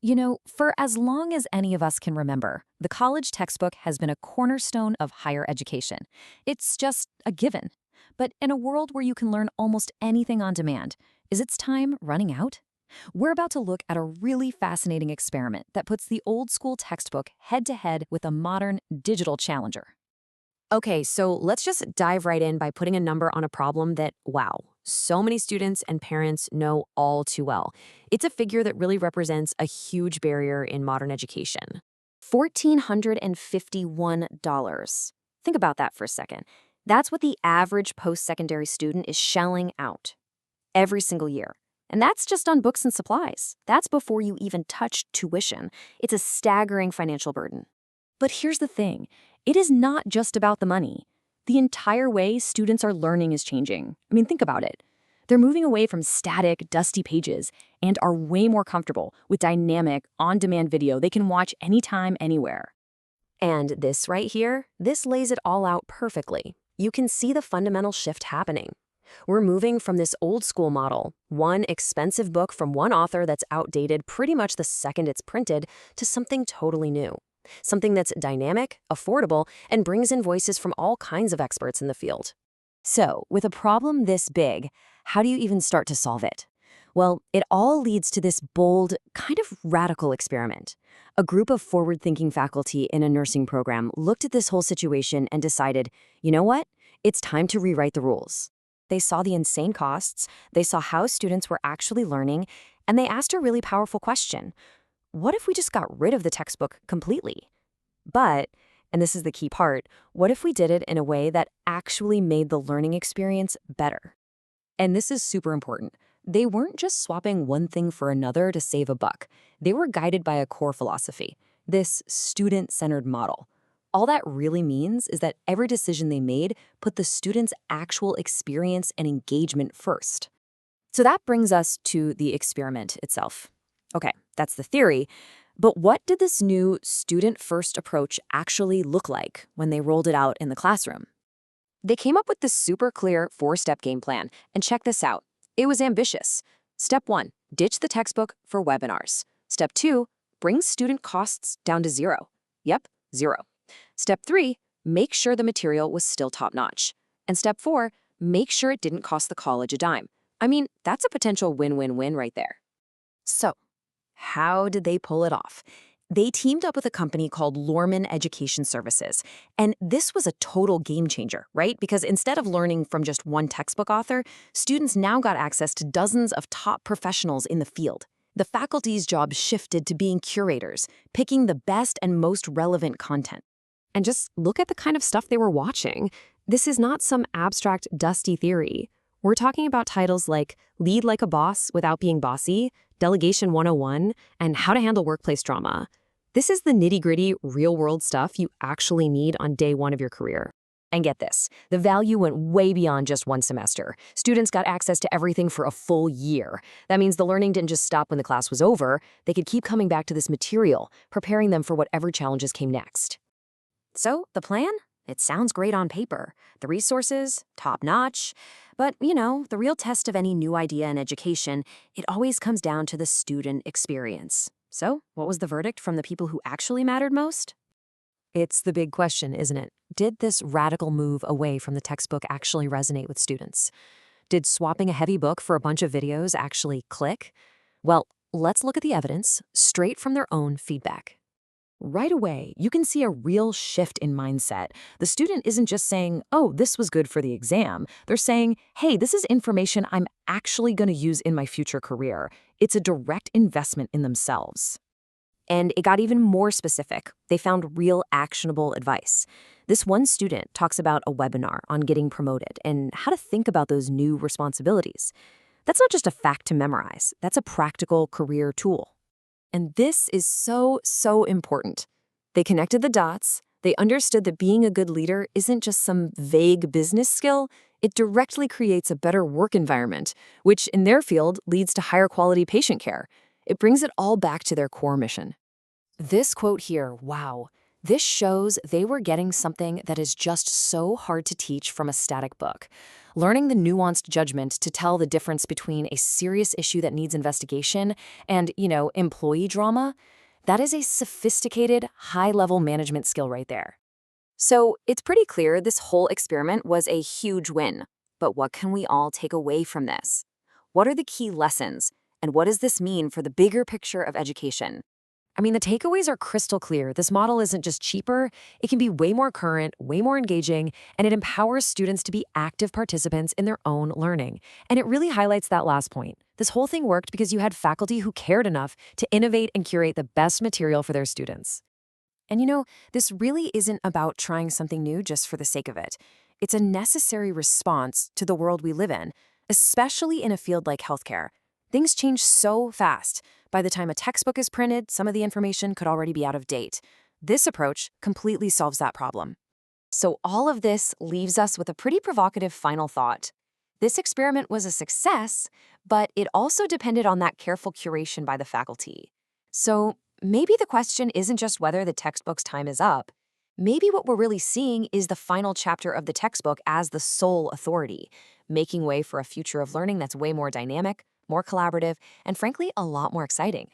You know, for as long as any of us can remember, the college textbook has been a cornerstone of higher education. It's just a given. But in a world where you can learn almost anything on demand, is its time running out? We're about to look at a really fascinating experiment that puts the old school textbook head to head with a modern digital challenger. Okay, so let's just dive right in by putting a number on a problem that, wow, so many students and parents know all too well. It's a figure that really represents a huge barrier in modern education. $1,451. Think about that for a second. That's what the average post-secondary student is shelling out every single year. And that's just on books and supplies. That's before you even touch tuition. It's a staggering financial burden. But here's the thing. It is not just about the money. The entire way students are learning is changing. I mean, think about it. They're moving away from static, dusty pages and are way more comfortable with dynamic, on-demand video they can watch anytime, anywhere. And this right here, this lays it all out perfectly. You can see the fundamental shift happening. We're moving from this old school model, one expensive book from one author that's outdated pretty much the second it's printed, to something totally new. Something that's dynamic, affordable, and brings in voices from all kinds of experts in the field. So, with a problem this big, how do you even start to solve it? Well, it all leads to this bold, kind of radical experiment. A group of forward-thinking faculty in a nursing program looked at this whole situation and decided, you know what? It's time to rewrite the rules. They saw the insane costs, they saw how students were actually learning, and they asked a really powerful question. What if we just got rid of the textbook completely? But, and this is the key part, what if we did it in a way that actually made the learning experience better? And this is super important. They weren't just swapping one thing for another to save a buck. They were guided by a core philosophy, this student-centered model. All that really means is that every decision they made put the student's actual experience and engagement first. So that brings us to the experiment itself. Okay, that's the theory, but what did this new student-first approach actually look like when they rolled it out in the classroom? They came up with this super clear 4-step game plan, and check this out. It was ambitious. Step 1, ditch the textbook for webinars. Step 2, bring student costs down to 0. Yep, 0. Step 3, make sure the material was still top-notch. And step 4, make sure it didn't cost the college a dime. I mean, that's a potential win-win-win right there. So, how did they pull it off? They teamed up with a company called Lorman Education Services. And this was a total game changer, right? Because instead of learning from just one textbook author, students now got access to dozens of top professionals in the field. The faculty's job shifted to being curators, picking the best and most relevant content. And just look at the kind of stuff they were watching. This is not some abstract, dusty theory. We're talking about titles like Lead Like a Boss Without Being Bossy, Delegation 101, and How to Handle Workplace Drama. This is the nitty-gritty, real-world stuff you actually need on day one of your career. And get this, the value went way beyond just one semester. Students got access to everything for a full year. That means the learning didn't just stop when the class was over. They could keep coming back to this material, preparing them for whatever challenges came next. So, the plan? It sounds great on paper. The resources, top-notch. But, you know, the real test of any new idea in education, it always comes down to the student experience. So, what was the verdict from the people who actually mattered most? It's the big question, isn't it? Did this radical move away from the textbook actually resonate with students? Did swapping a heavy book for a bunch of videos actually click? Well, let's look at the evidence straight from their own feedback. Right away, you can see a real shift in mindset. The student isn't just saying, oh, this was good for the exam. They're saying, hey, this is information I'm actually going to use in my future career. It's a direct investment in themselves. And it got even more specific. They found real actionable advice. This one student talks about a webinar on getting promoted and how to think about those new responsibilities. That's not just a fact to memorize. That's a practical career tool. And this is so, so important. They connected the dots. They understood that being a good leader isn't just some vague business skill. It directly creates a better work environment, which in their field leads to higher quality patient care. It brings it all back to their core mission. This quote here, wow, This shows they were getting something that is just so hard to teach from a static book. Learning the nuanced judgment to tell the difference between a serious issue that needs investigation and, employee drama, that is a sophisticated, high-level management skill right there. So it's pretty clear this whole experiment was a huge win. But what can we all take away from this? What are the key lessons? And what does this mean for the bigger picture of education? I mean, the takeaways are crystal clear. This model isn't just cheaper, it can be way more current, way more engaging, and it empowers students to be active participants in their own learning. And it really highlights that last point. This whole thing worked because you had faculty who cared enough to innovate and curate the best material for their students. And this really isn't about trying something new just for the sake of it. It's a necessary response to the world we live in, especially in a field like healthcare. Things change so fast. By the time a textbook is printed, some of the information could already be out of date. This approach completely solves that problem. So all of this leaves us with a pretty provocative final thought. This experiment was a success, but it also depended on that careful curation by the faculty. So maybe the question isn't just whether the textbook's time is up. Maybe what we're really seeing is the final chapter of the textbook as the sole authority, making way for a future of learning that's way more dynamic, more collaborative, and frankly, a lot more exciting.